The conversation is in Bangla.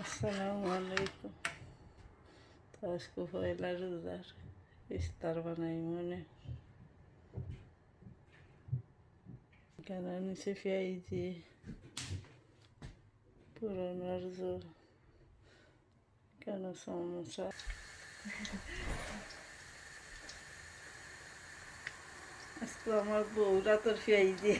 আসসালামু আলাইকুম। তো আজকে পয়লা রোজার ইফতার বানাই মনে কেন নিচে পেঁয়াজি পুরোনোর জোর কেন সমোসা আজকে আমার বউরা তোর পেঁয়াজি